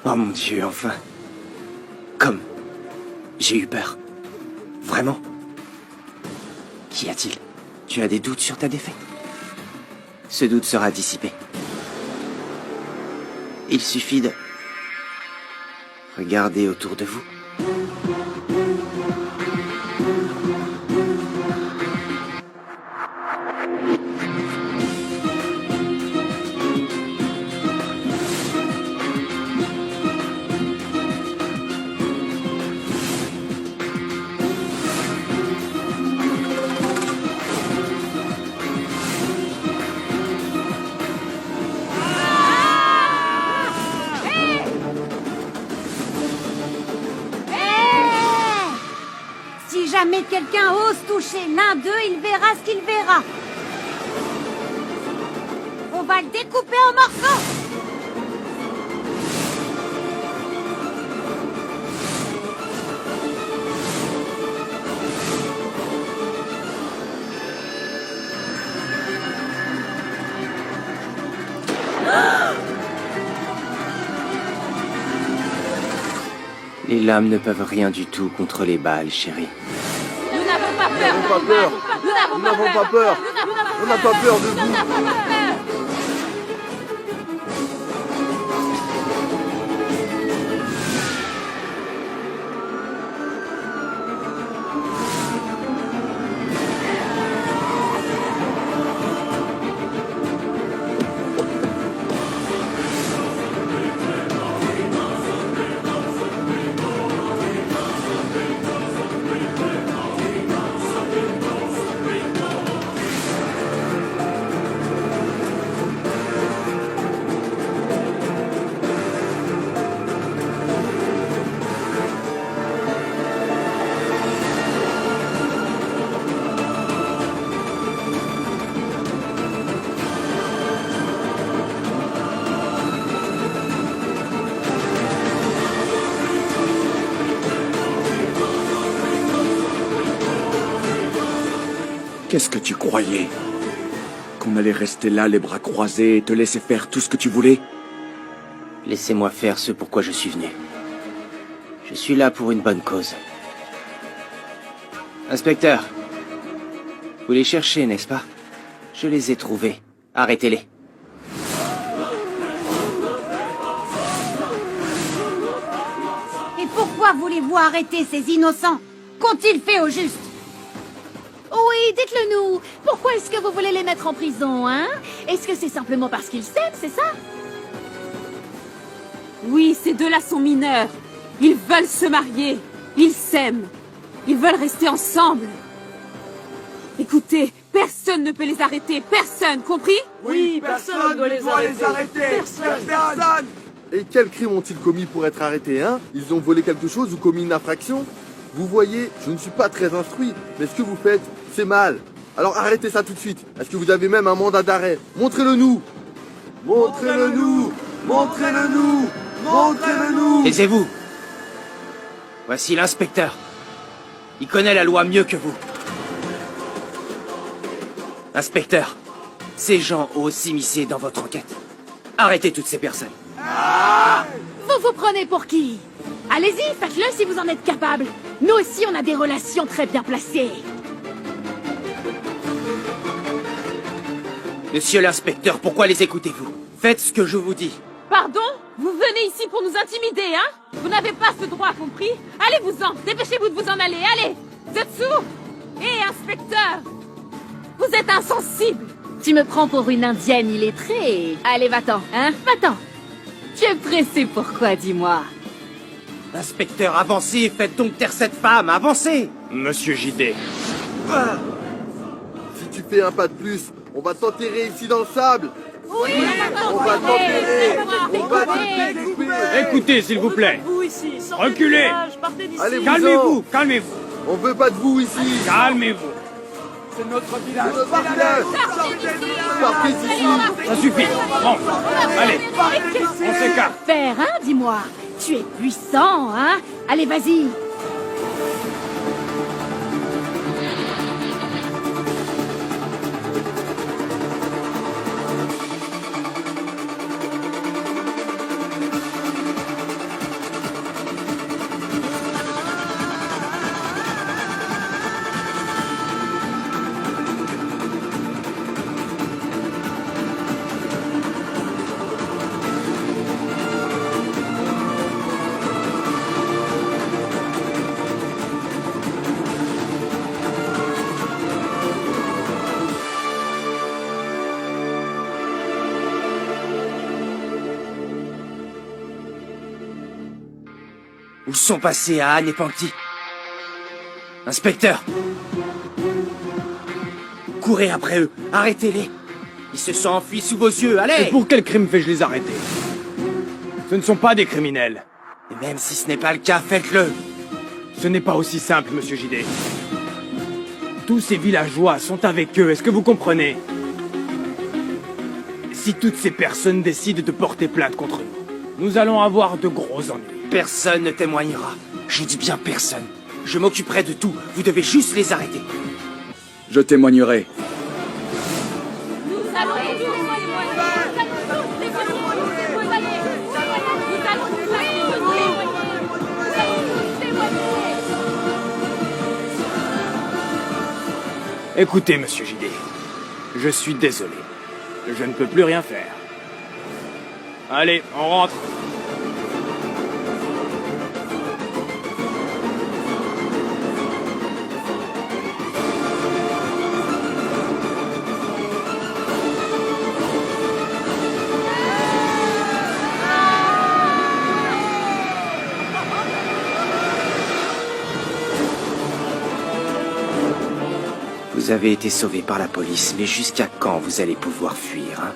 Oh mon Dieu, enfin. Comme... J'ai eu peur. Vraiment? Qu'y a-t-il? Tu as des doutes sur ta défaite? Ce doute sera dissipé. Il suffit de... Regardez autour de vous. Si jamais quelqu'un ose toucher l'un d'eux, il verra ce qu'il verra. On va le découper en morceaux. Les lames ne peuvent rien du tout contre les balles, chérie. Nous n'avons pas peur. Nous n'avons pas peur. Nous n'avons pas peur. On n'a pas peur de vous. Qu'est-ce que tu croyais? Qu'on allait rester là, les bras croisés, et te laisser faire tout ce que tu voulais? Laissez-moi faire ce pourquoi je suis venu. Je suis là pour une bonne cause. Inspecteur, vous les cherchez, n'est-ce pas? Je les ai trouvés. Arrêtez-les. Et pourquoi voulez-vous arrêter ces innocents? Qu'ont-ils fait au juste? Oui, dites-le nous. Pourquoi est-ce que vous voulez les mettre en prison, hein? Est-ce que c'est simplement parce qu'ils s'aiment, c'est ça? Oui, ces deux-là sont mineurs. Ils veulent se marier. Ils s'aiment. Ils veulent rester ensemble. Écoutez, personne ne peut les arrêter. Personne, compris? Oui, personne ne doit les arrêter. Personne. Et quel crime ont-ils commis pour être arrêtés, hein? Ils ont volé quelque chose ou commis une infraction? Vous voyez, je ne suis pas très instruit, mais ce que vous faites, c'est mal. Alors arrêtez ça tout de suite. Est-ce que vous avez même un mandat d'arrêt? Montrez-le-nous. Montrez-le-nous. Montrez-le-nous. Montrez-le-nous. Taisez-vous. Voici l'inspecteur. Il connaît la loi mieux que vous. Inspecteur, ces gens osent s'immiscer dans votre enquête. Arrêtez toutes ces personnes. Vous vous prenez pour qui? Allez-y, faites-le si vous en êtes capable. Nous aussi, on a des relations très bien placées. Monsieur l'inspecteur, pourquoi les écoutez-vous? Faites ce que je vous dis. Pardon? Vous venez ici pour nous intimider, hein? Vous n'avez pas ce droit, compris? Allez-vous-en. Dépêchez-vous de vous en aller. Allez! Vous êtes sourd? Hé, inspecteur! Vous êtes insensible! Tu me prends pour une indienne illettrée. Allez, va-t'en, hein? Va-t'en. Tu es pressé pourquoi, dis-moi? Inspecteur, avancez, faites donc taire cette femme, avancez! Monsieur JD. Si tu fais un pas de plus, on va t'enterrer ici dans le sable. Oui, On va t'enterrer. On va te découper. Écoutez, s'il vous plaît. Reculez. Allez, Calmez-vous, calmez-vous. On veut pas de vous ici. Calmez-vous. C'est notre village. Partez d'ici. Ça suffit. Bon, allez, on s'écarte. Faire, hein, dis-moi. Tu es puissant, hein? Allez, vas-y. Où sont passés Anne et Panky? Inspecteur! Courez après eux, arrêtez-les! Ils se sont enfuis sous vos yeux, allez! Et pour quel crime fais-je les arrêter? Ce ne sont pas des criminels. Et même si ce n'est pas le cas, faites-le! Ce n'est pas aussi simple, monsieur JD. Tous ces villageois sont avec eux, est-ce que vous comprenez? Si toutes ces personnes décident de porter plainte contre nous, nous allons avoir de gros ennuis. Personne ne témoignera. Je dis bien personne. Je m'occuperai de tout. Vous devez juste les arrêter. Je témoignerai. Nous allons tous témoigner. Nous allons tous témoigner. Nous allons tous témoigner. Écoutez, monsieur JD, je suis désolé. Je ne peux plus rien faire. Allez, on rentre. Vous avez été sauvé par la police, mais jusqu'à quand vous allez pouvoir fuir, hein?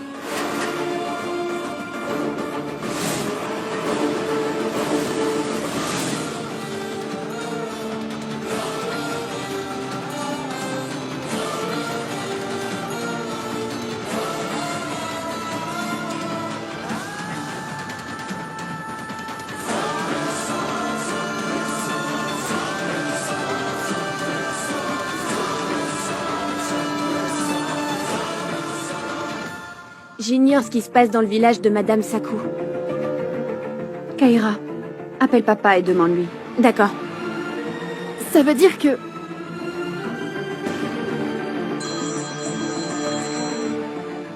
J'ignore ce qui se passe dans le village de Madame Sakou. Kaira, appelle papa et demande-lui. D'accord. Ça veut dire que...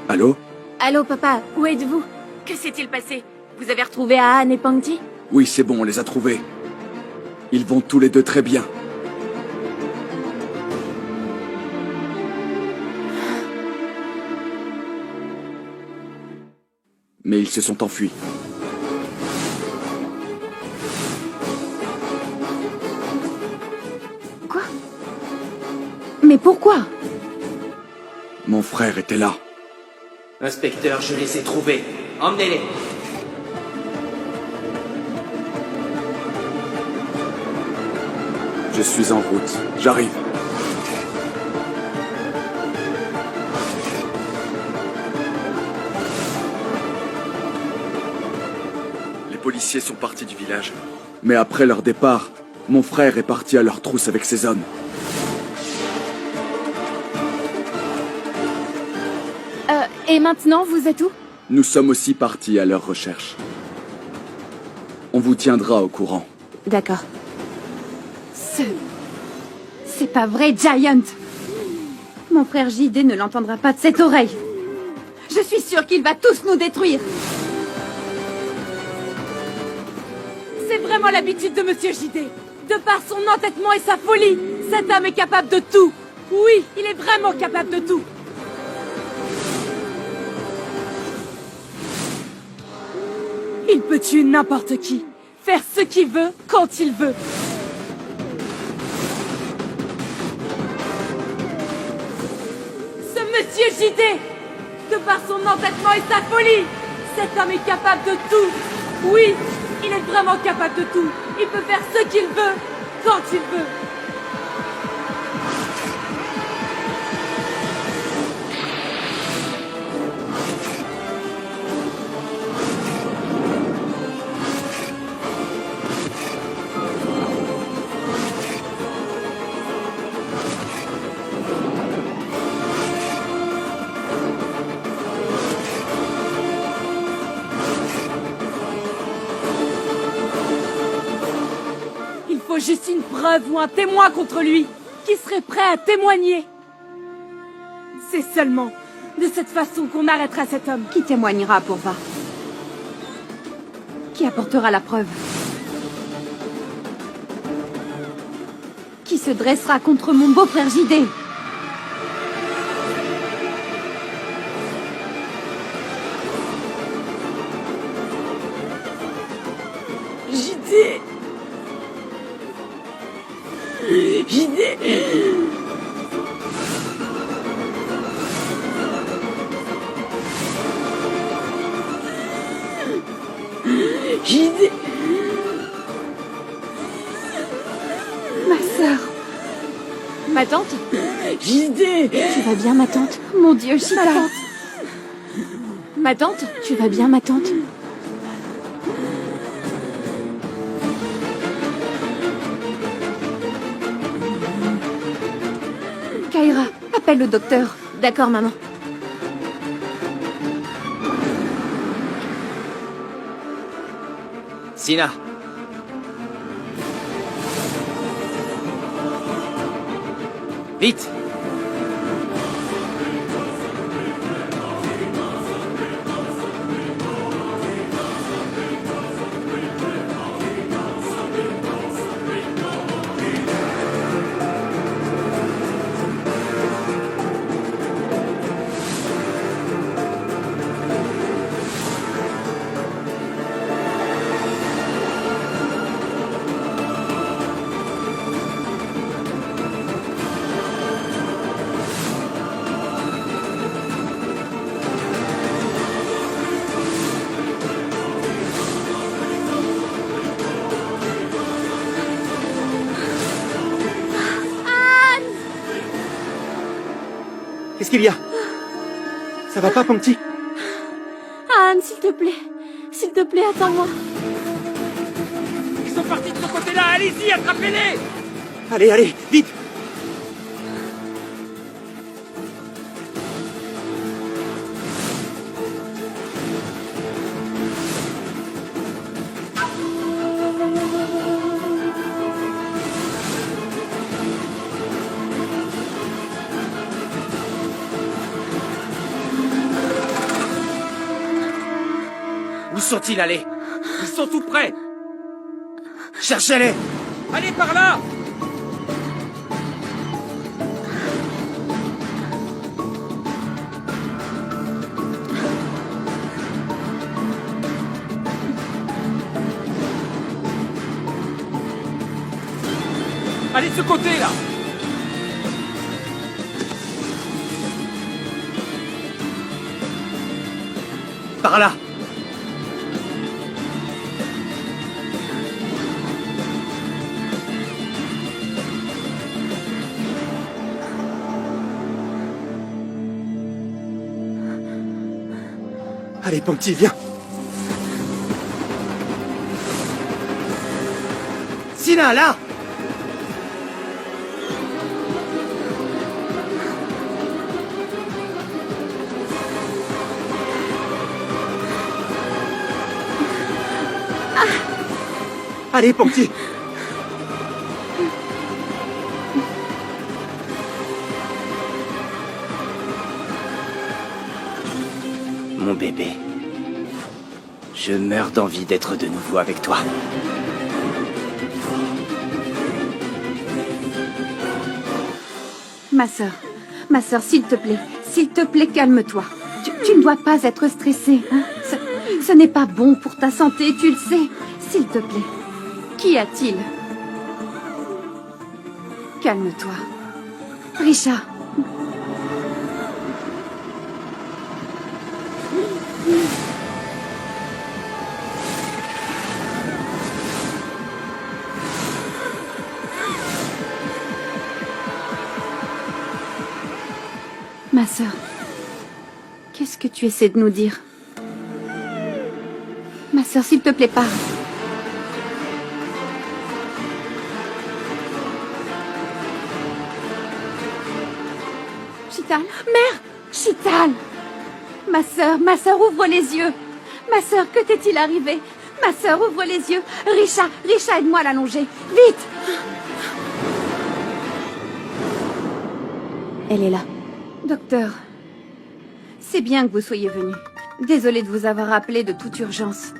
Allô? Allô, papa, où êtes-vous? Que s'est-il passé? Vous avez retrouvé Anne et Panky? Oui, c'est bon, on les a trouvés. Ils vont tous les deux très bien. Mais ils se sont enfuis. Quoi? Mais pourquoi? Mon frère était là. Inspecteur, je les ai trouvés. Emmenez-les. Je suis en route. J'arrive. Les policiers sont partis du village. Mais après leur départ, mon frère est parti à leur trousse avec ses hommes. Et maintenant, vous êtes où? Nous sommes aussi partis à leur recherche. On vous tiendra au courant. D'accord. C'est pas vrai, Giant! Mon frère JD ne l'entendra pas de cette oreille. Je suis sûre qu'il va tous nous détruire. C'est vraiment l'habitude de Monsieur JD. De par son entêtement et sa folie, cet homme est capable de tout. Oui, il est vraiment capable de tout. Il peut tuer n'importe qui, faire ce qu'il veut, quand il veut. Ce Monsieur JD, de par son entêtement et sa folie, cet homme est capable de tout. Oui, il est vraiment capable de tout. Il peut faire ce qu'il veut, quand il veut. Il faut juste une preuve ou un témoin contre lui, qui serait prêt à témoigner. C'est seulement de cette façon qu'on arrêtera cet homme. Qui témoignera pour Va? Qui apportera la preuve? Qui se dressera contre mon beau-frère JD? JD, Jidé. Jidé. Ma sœur. Ma tante? Jidé. Tu vas bien, ma tante? Mon Dieu, Chitala. Ma tante? Tu vas bien, ma tante? Kaira, appelle le docteur. D'accord, maman. Sina. Vite. Qu'est-ce qu'il y a? Ça va pas, Pamti? Anne, s'il te plaît. S'il te plaît, attends-moi. Ils sont partis de ce côté-là, allez-y, attrapez-les! Allez, allez, vite! Où sont-ils allés? Ils sont tout près! Cherchez-les. Allez par là! Allez de ce côté-là! Par là. Allez, Pamti, viens! Sina, là. Allez, Pamti! Mon bébé. Je meurs d'envie d'être de nouveau avec toi. Ma sœur, s'il te plaît, calme-toi. Tu ne dois pas être stressée, hein. Ce n'est pas bon pour ta santé, tu le sais. S'il te plaît. Qu'y a-t-il? Calme-toi. Risha. Ma sœur, qu'est-ce que tu essaies de nous dire? Ma sœur, s'il te plaît, parle. Chital? Mère! Chital! Ma sœur, ouvre les yeux. Ma sœur, que t'est-il arrivé? Ma sœur, ouvre les yeux. Risha, aide-moi à l'allonger. Vite! Elle est là. Docteur, c'est bien que vous soyez venu. Désolée de vous avoir appelé de toute urgence.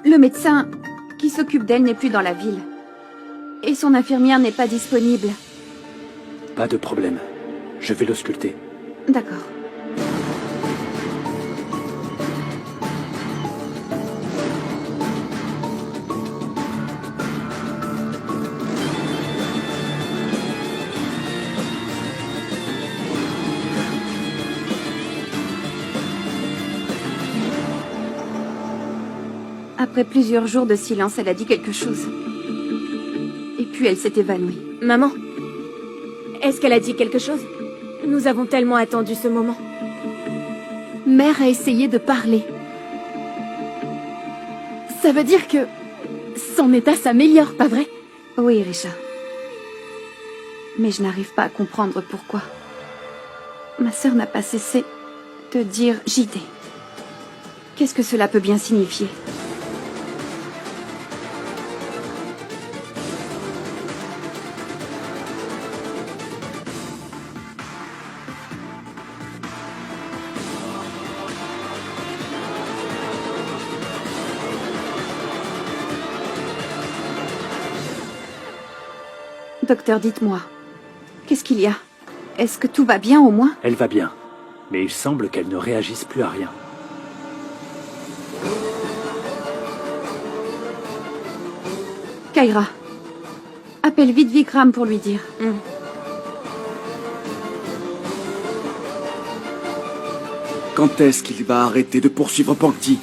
Le médecin qui s'occupe d'elle n'est plus dans la ville. Et son infirmière n'est pas disponible. Pas de problème. Je vais l'ausculter. D'accord. Après plusieurs jours de silence, elle a dit quelque chose. Et puis elle s'est évanouie. Maman, est-ce qu'elle a dit quelque chose? Nous avons tellement attendu ce moment. Mère a essayé de parler. Ça veut dire que son état s'améliore, pas vrai? Oui, Richard. Mais je n'arrive pas à comprendre pourquoi. Ma sœur n'a pas cessé de dire JD. Qu'est-ce que cela peut bien signifier? Docteur, dites-moi. Qu'est-ce qu'il y a? Est-ce que tout va bien au moins? Elle va bien, mais il semble qu'elle ne réagisse plus à rien. Kyra. Appelle vite Vikram pour lui dire. Quand est-ce qu'il va arrêter de poursuivre Pankti?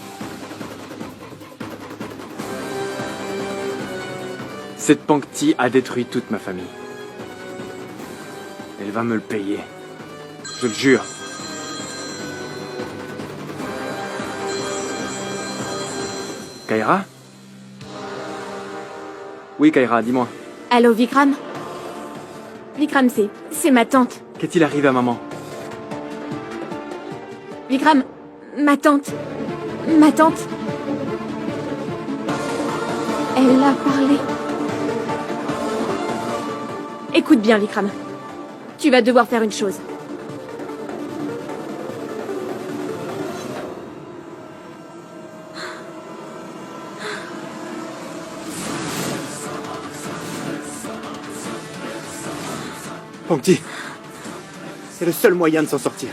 Cette Pankti a détruit toute ma famille. Elle va me le payer. Je le jure. Kyra? Oui, Kyra, dis-moi. Allô, Vikram? Vikram, c'est ma tante. Qu'est-il arrivé à maman? Vikram, ma tante. Ma tante. Elle a parlé. Écoute bien, Vikram. Tu vas devoir faire une chose. Pankti, c'est le seul moyen de s'en sortir.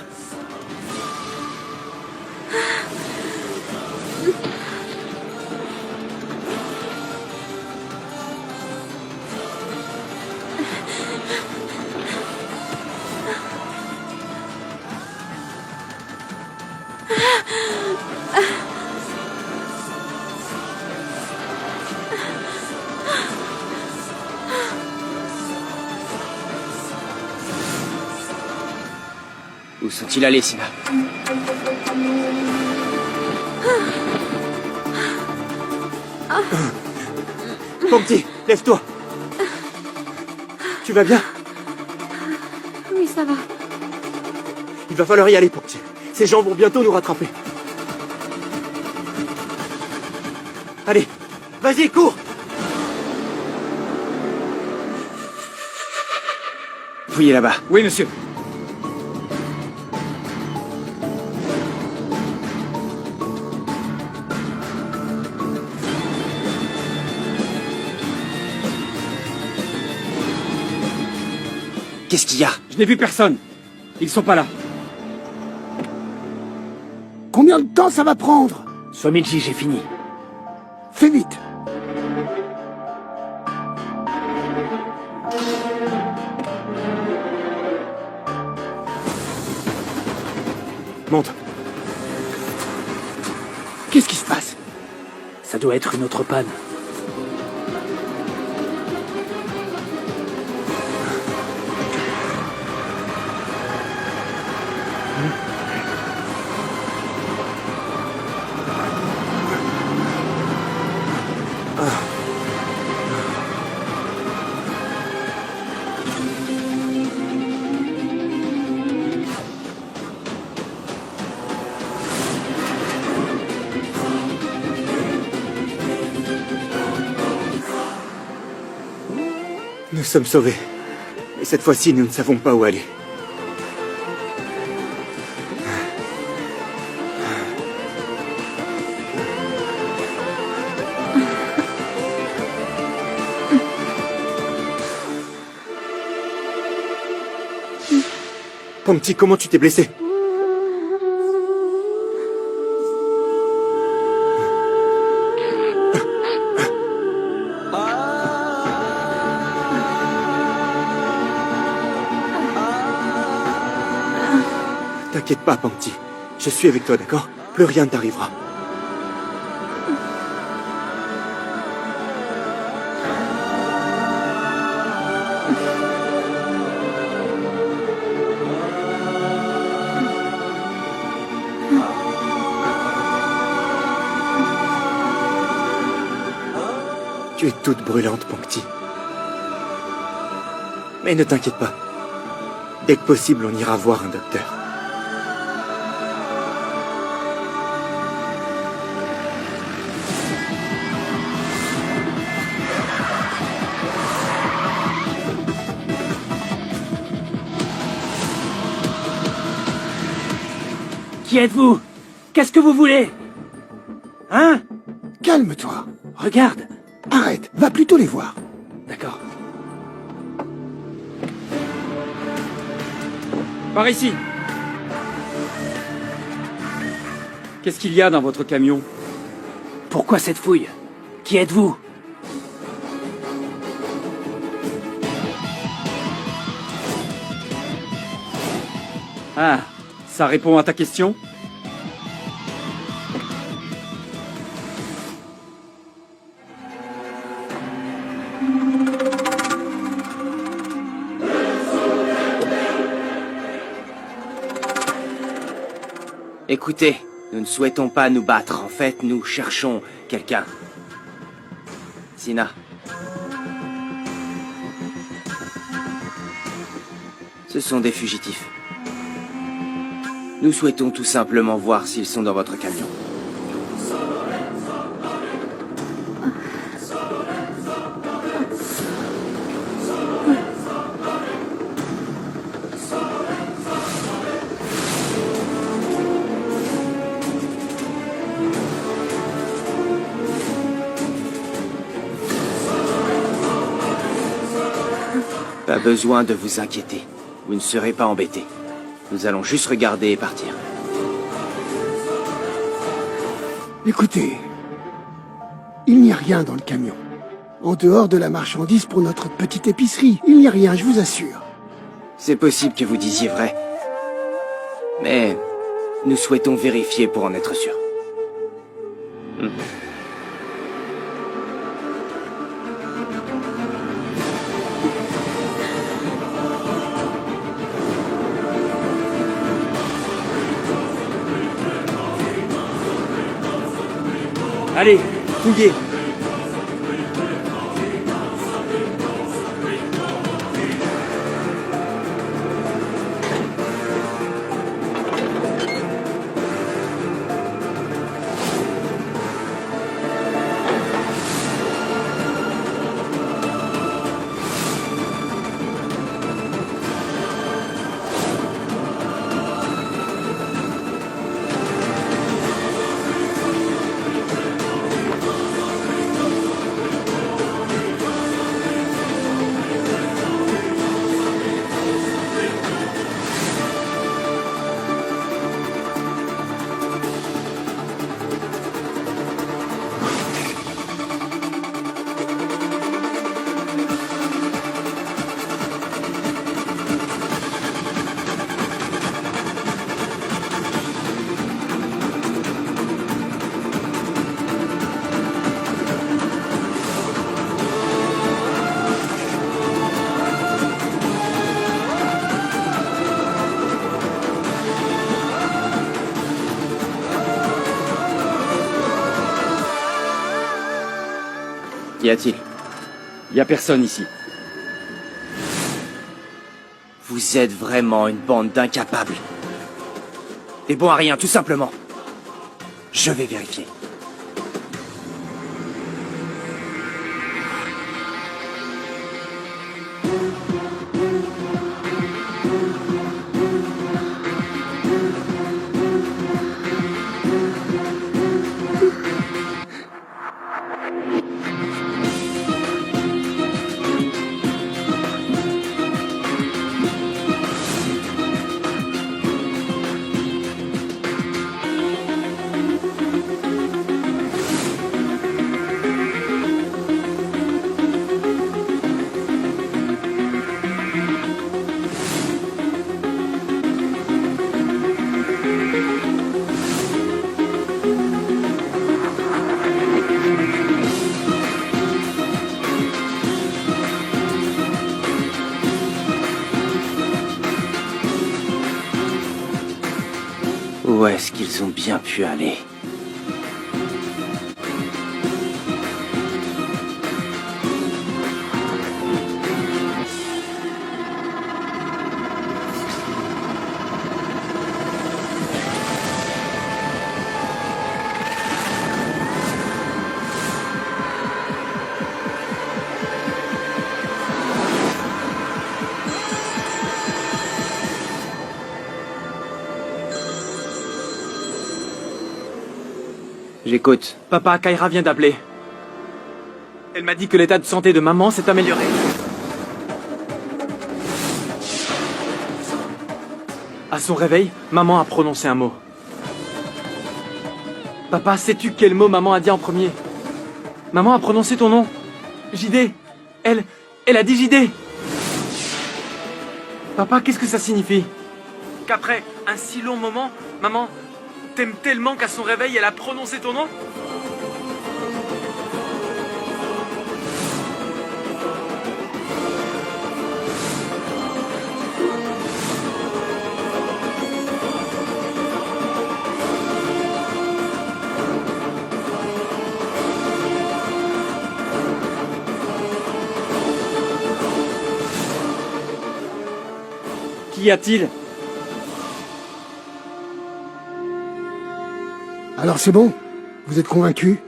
Où sont-ils allés, Sina? Pankti, lève-toi. Tu vas bien? Oui, ça va. Il va falloir y aller, Pankti. Ces gens vont bientôt nous rattraper. Allez, vas-y, cours! Fouillez là-bas. Oui, monsieur. Qu'est-ce qu'il y a? Je n'ai vu personne. Ils sont pas là. Combien de temps ça va prendre? Swamiji, j'ai fini. Fais vite. Monte. Qu'est-ce qui se passe? Ça doit être une autre panne. Nous sommes sauvés. Mais cette fois-ci, nous ne savons pas où aller. Pankti, comment tu t'es blessé? T'inquiète pas, Pankti. Je suis avec toi, d'accord? Plus rien ne t'arrivera. Tu es toute brûlante, Pankti. Mais ne t'inquiète pas. Dès que possible, on ira voir un docteur. Qui êtes-vous? Qu'est-ce que vous voulez? Hein? Calme-toi. Regarde. Arrête, va plutôt les voir. D'accord. Par ici. Qu'est-ce qu'il y a dans votre camion? Pourquoi cette fouille? Qui êtes-vous? Ah, ça répond à ta question? Écoutez, nous ne souhaitons pas nous battre. En fait, nous cherchons quelqu'un. Sina. Ce sont des fugitifs. Nous souhaitons tout simplement voir s'ils sont dans votre camion. Pas besoin de vous inquiéter. Vous ne serez pas embêtés. Nous allons juste regarder et partir. Écoutez, il n'y a rien dans le camion. En dehors de la marchandise pour notre petite épicerie, il n'y a rien, je vous assure. C'est possible que vous disiez vrai. Mais nous souhaitons vérifier pour en être sûrs. Allez, fouillez. Qu'y a-t-il? Y a personne ici. Vous êtes vraiment une bande d'incapables. Des bons à rien, tout simplement. Je vais vérifier. Où est-ce qu'ils ont bien pu aller? J'écoute. Papa, Kaira vient d'appeler. Elle m'a dit que l'état de santé de maman s'est amélioré. À son réveil, maman a prononcé un mot. Papa, sais-tu quel mot maman a dit en premier? Maman a prononcé ton nom. JD. Elle a dit JD. Papa, qu'est-ce que ça signifie? Qu'après un si long moment, maman t'aime tellement qu'à son réveil, elle a prononcé ton nom? Qu'y a-t-il? Alors c'est bon? Vous êtes convaincu?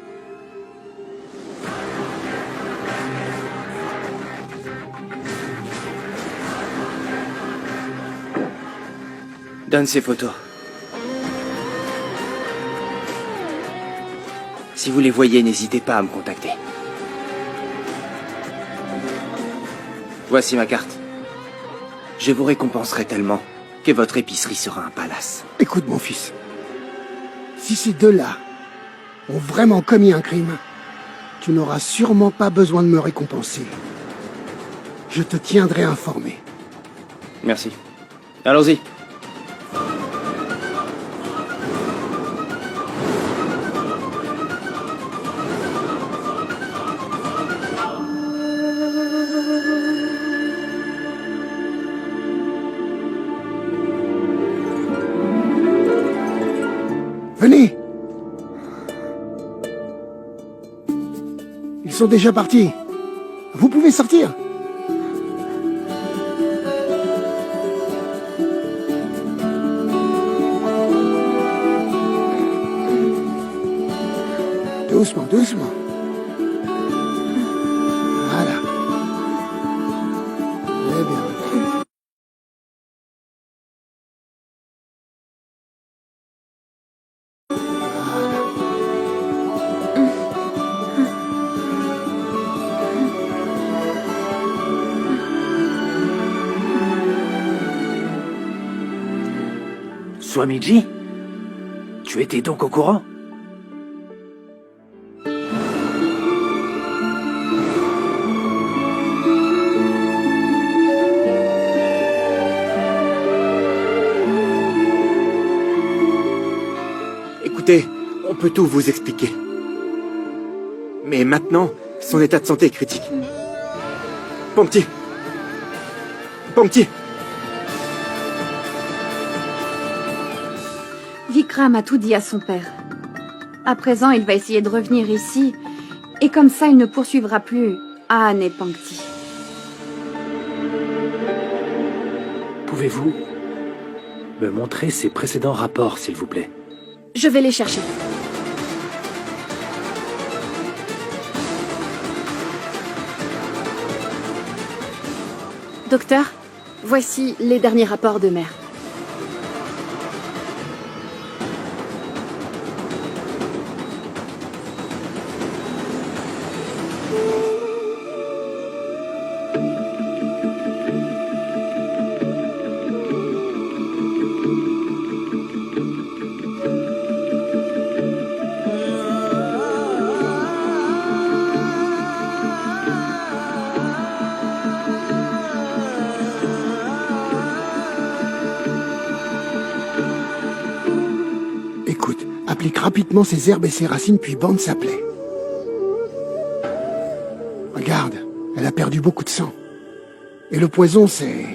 Donne ces photos. Si vous les voyez, n'hésitez pas à me contacter. Voici ma carte. Je vous récompenserai tellement que votre épicerie sera un palace. Écoute mon fils. Si ces deux-là ont vraiment commis un crime, tu n'auras sûrement pas besoin de me récompenser. Je te tiendrai informé. Merci. Allons-y. Venez! Ils sont déjà partis. Vous pouvez sortir. Doucement, doucement. Voilà. Très bien. Swamiji? Tu étais donc au courant? Écoutez, on peut tout vous expliquer. Mais maintenant, son état de santé est critique. Pongti! Pongti! Vikram a tout dit à son père. À présent, il va essayer de revenir ici, et comme ça, il ne poursuivra plus Anne et Pangti. Pouvez-vous me montrer ces précédents rapports, s'il vous plaît? Je vais les chercher. Docteur, voici les derniers rapports de mère. Écoute, applique rapidement ces herbes et ces racines, puis bande sa plaie. Regarde, elle a perdu beaucoup de sang. Et le poison s'est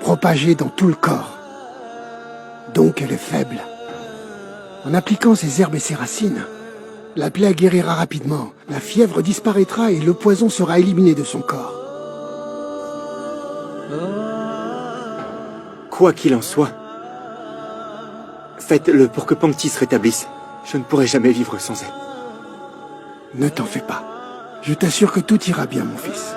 propagé dans tout le corps. Donc elle est faible. En appliquant ces herbes et ces racines, la plaie guérira rapidement, la fièvre disparaîtra et le poison sera éliminé de son corps. Quoi qu'il en soit, faites-le pour que Pangti se rétablisse. Je ne pourrai jamais vivre sans elle. Ne t'en fais pas. Je t'assure que tout ira bien, mon fils.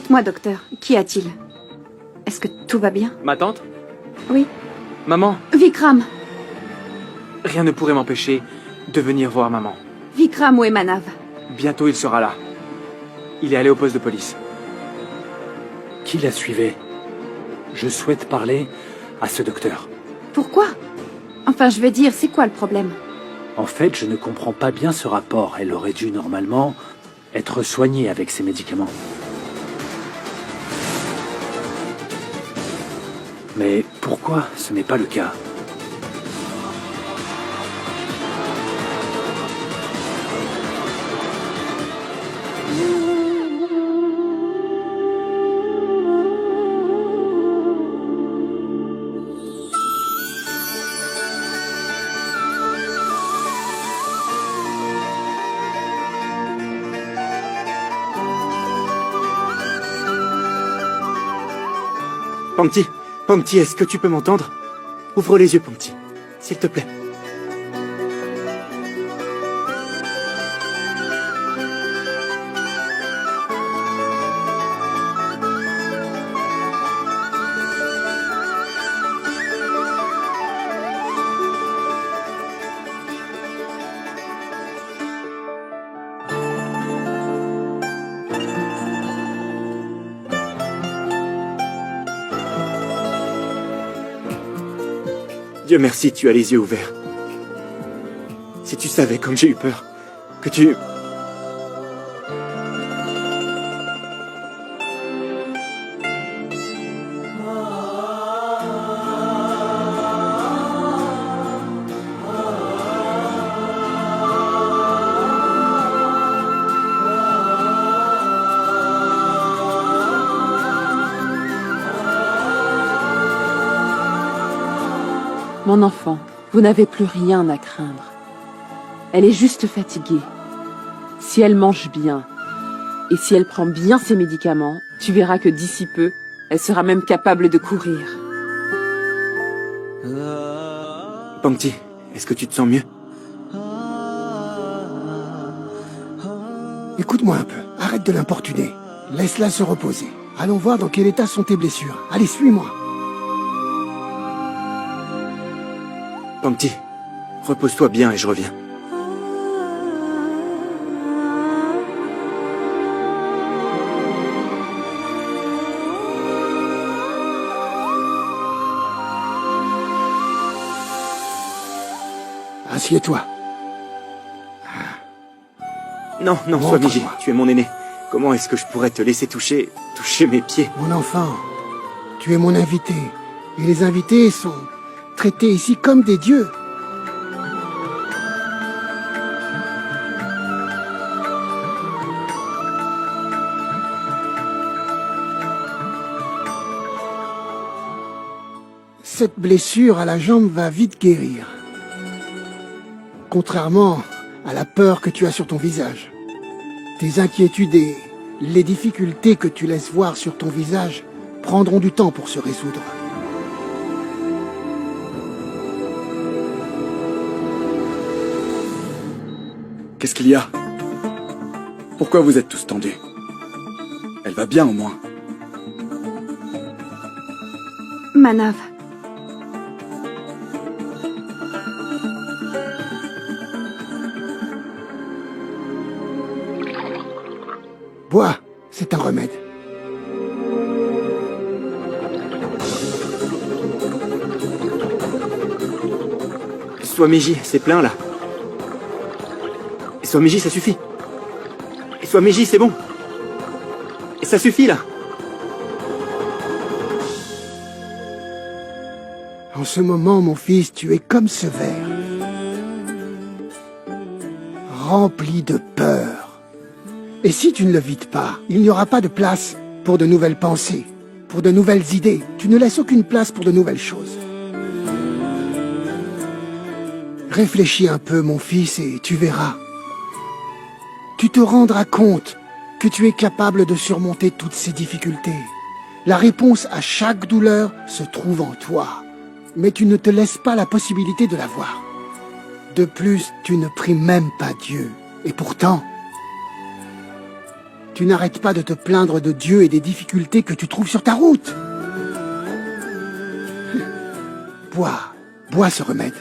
Dites-moi, docteur, qu'y a-t-il? Est-ce que tout va bien? Ma tante? Oui. Maman, Vikram! rien ne pourrait m'empêcher de venir voir maman. Vikram, où est Manav? Bientôt il sera là. Il est allé au poste de police. Qui la suivait? Je souhaite parler à ce docteur. Pourquoi? Enfin, je veux dire, c'est quoi le problème? En fait, je ne comprends pas bien ce rapport. Elle aurait dû normalement être soignée avec ces médicaments. Mais pourquoi ce n'est pas le cas? Pankti, Pankti, est-ce que tu peux m'entendre? Ouvre les yeux, Pankti, s'il te plaît. Dieu merci, tu as les yeux ouverts. Si tu savais comme j'ai eu peur, que tu... Mon enfant, vous n'avez plus rien à craindre. Elle est juste fatiguée. Si elle mange bien, et si elle prend bien ses médicaments, tu verras que d'ici peu, elle sera même capable de courir. Pankti, est-ce que tu te sens mieux? Écoute-moi un peu, arrête de l'importuner. Laisse-la se reposer. Allons voir dans quel état sont tes blessures. Allez, suis-moi. Pankti, repose-toi bien et je reviens. Assieds-toi. Non, non, Swamiji, tu es mon aîné. Comment est-ce que je pourrais te laisser toucher mes pieds? Mon enfant, tu es mon invité. Et les invités sont traités ici comme des dieux. Cette blessure à la jambe va vite guérir. Contrairement à la peur que tu as sur ton visage. Tes inquiétudes et les difficultés que tu laisses voir sur ton visage prendront du temps pour se résoudre. Qu'est-ce qu'il y a? Pourquoi vous êtes tous tendus? Elle va bien au moins. Manav. Bois, c'est un remède. Swamiji, c'est plein là. Swamiji, ça suffit. Swamiji, c'est bon. Et ça suffit là. En ce moment, mon fils, tu es comme ce verre. Rempli de peur. Et si tu ne le vides pas, il n'y aura pas de place pour de nouvelles pensées, pour de nouvelles idées. Tu ne laisses aucune place pour de nouvelles choses. Réfléchis un peu, mon fils, et tu verras. Tu te rendras compte que tu es capable de surmonter toutes ces difficultés. La réponse à chaque douleur se trouve en toi, mais tu ne te laisses pas la possibilité de la voir. De plus, tu ne pries même pas Dieu. Et pourtant, Tu n'arrêtes pas de te plaindre de Dieu et des difficultés que tu trouves sur ta route. Bois ce remède.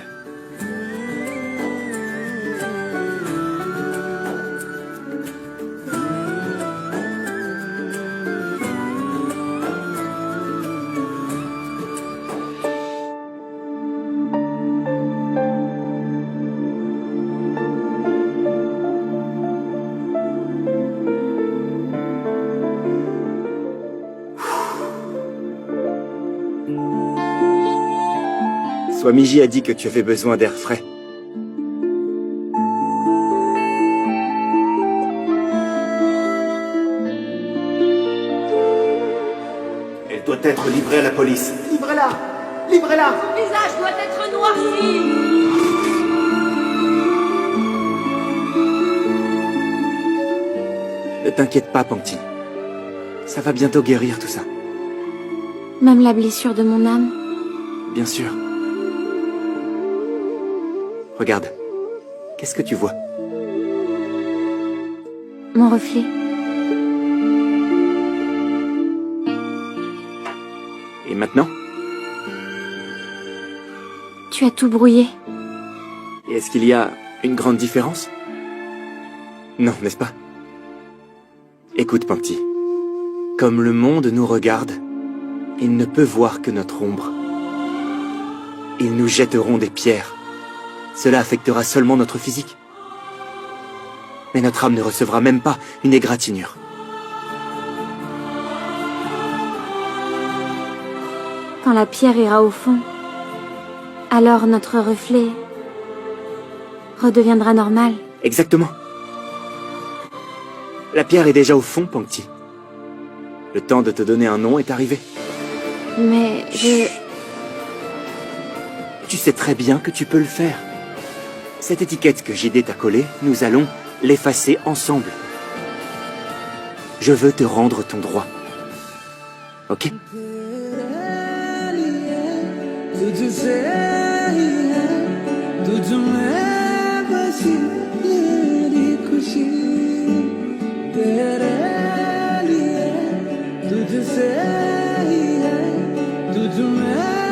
Swamiji a dit que tu avais besoin d'air frais. Elle doit être livrée à la police. Livrez-la! Livrez-la! Son visage doit être noirci. Ne t'inquiète pas, Pangti. Ça va bientôt guérir tout ça. Même la blessure de mon âme. Bien sûr. Regarde. Qu'est-ce que tu vois? Mon reflet. Et maintenant? Tu as tout brouillé. Et est-ce qu'il y a une grande différence? Non, n'est-ce pas? Écoute, Pangti. Comme le monde nous regarde, il ne peut voir que notre ombre. Ils nous jetteront des pierres. Cela affectera seulement notre physique. Mais notre âme ne recevra même pas une égratignure. Quand la pierre ira au fond, alors notre reflet redeviendra normal. Exactement. La pierre est déjà au fond, Pangti. Le temps de te donner un nom est arrivé. Mais Tu sais très bien que tu peux le faire. Cette étiquette que JD t'a collée, nous allons l'effacer ensemble. Je veux te rendre ton droit. Ok? तुझसे ही है तुझ में